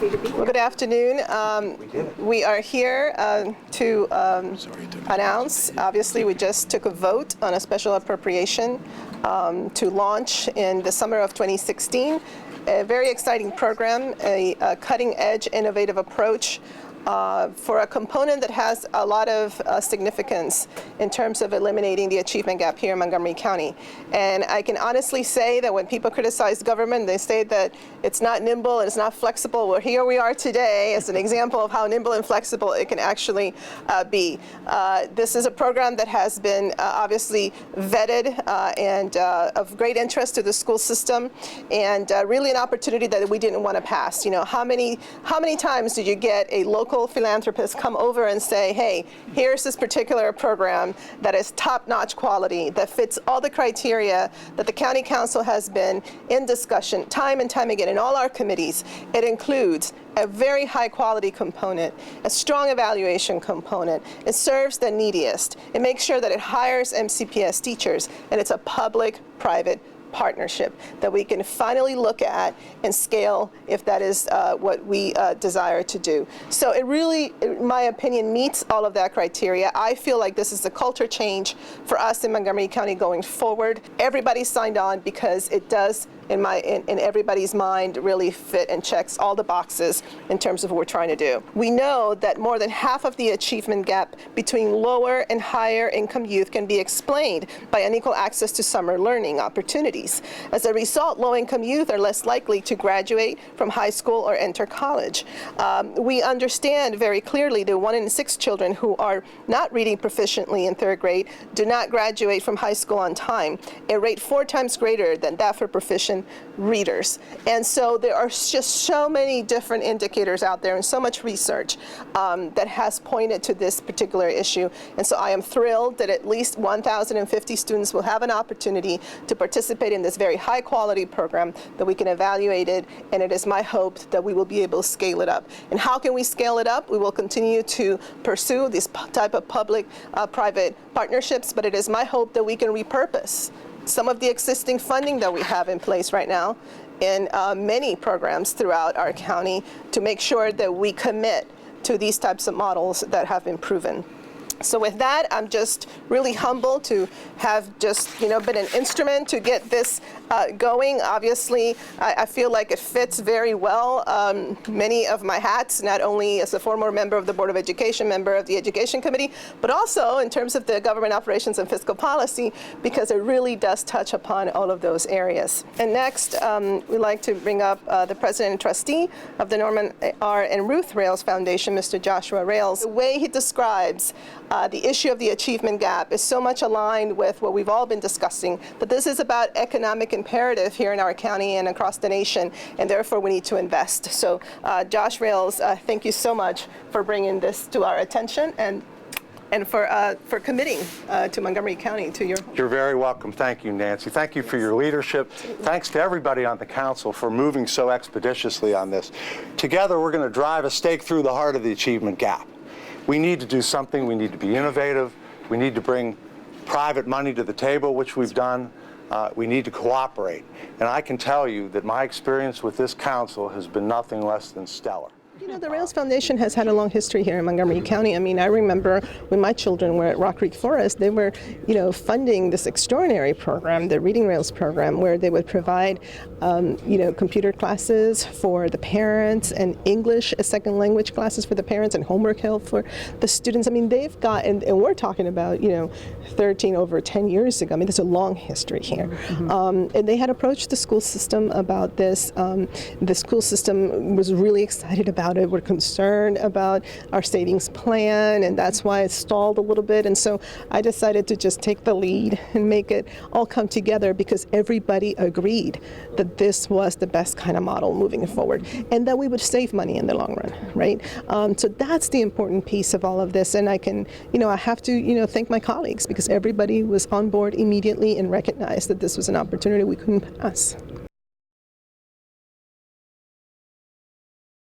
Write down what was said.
happy to be here. Well, good afternoon. We are here to announce, obviously, we just took a vote on a special appropriation to launch in the summer of 2016. A very exciting program, a cutting-edge, innovative approach for a component that has a lot of significance in terms of eliminating the achievement gap here in Montgomery County. And I can honestly say that when people criticize government, they say that it's not nimble and it's not flexible. Well, here we are today as an example of how nimble and flexible it can actually be. This is a program that has been obviously vetted and of great interest to the school system, and really an opportunity that we didn't want to pass. You know, how many times did you get a local philanthropist come over and say, hey, here's this particular program that is top-notch quality, that fits all the criteria that the county council has been in discussion time and time again in all our committees. It includes a very high quality component, a strong evaluation component. It serves the neediest. It makes sure that it hires MCPS teachers, and it's a public-private partnership that we can finally look at and scale if that is what we desire to do. So it really, in my opinion, meets all of that criteria. I feel like this is a culture change for us in Montgomery County going forward. Everybody signed on because it does, in everybody's mind, really fit and checks all the boxes in terms of what we're trying to do. We know that more than half of the achievement gap between lower and higher income youth can be explained by unequal access to summer learning opportunities. As a result, low-income youth are less likely to graduate from high school or enter college. We understand very clearly that 1 in 6 children who are not reading proficiently in 3rd grade do not graduate from high school on time, a rate 4 times greater than that for proficient readers. And so there are just so many different indicators out there and so much research that has pointed to this particular issue. And so I am thrilled that at least 1,050 students will have an opportunity to participate in this very high quality program, that we can evaluate it, and it is my hope that we will be able to scale it up. And how can we scale it up? We will continue to pursue this type of public-private partnerships, but it is my hope that we can repurpose some of the existing funding that we have in place right now in many programs throughout our county to make sure that we commit to these types of models that have been proven. So with that, I'm just really humbled to have just, been an instrument to get this going. Obviously, I feel like it fits very well many of my hats, not only as a former member of the Board of Education, member of the Education Committee, but also in terms of the government operations and fiscal policy, because it really does touch upon all of those areas. And next, we'd like to bring up the president and trustee of the Norman R. and Ruth Rales Foundation, Mr. Joshua Rales. The way he describes the issue of the achievement gap is so much aligned with what we've all been discussing, that this is about economic imperative here in our county and across the nation, and therefore we need to invest. So Josh Rales, thank you so much for bringing this to our attention and for committing to Montgomery County to your... You're very welcome. Thank you, Nancy. Thank you for your leadership. Thanks to everybody on the council for moving so expeditiously on this. Together, we're going to drive a stake through the heart of the achievement gap. We need to do something. We need to be innovative. We need to bring private money to the table, which we've done. We need to cooperate. And I can tell you that my experience with this council has been nothing less than stellar. You know, the Rales Foundation has had a long history here in Montgomery County. I mean, I remember when my children were at Rock Creek Forest, they were, funding this extraordinary program, the Reading Rails program, where they would provide, computer classes for the parents and English as second language classes for the parents and homework help for the students. I mean, they've got, and we're talking about, 13 over 10 years ago. I mean, there's a long history here. Mm-hmm. And they had approached the school system about this. The school system was really excited about it. We're concerned about our savings plan, and that's why it stalled a little bit. And so I decided to just take the lead and make it all come together, because everybody agreed that this was the best kind of model moving forward, and that we would save money in the long run, right? So that's the important piece of all of this. And I can, I have to, thank my colleagues, because everybody was on board immediately and recognized that this was an opportunity we couldn't pass.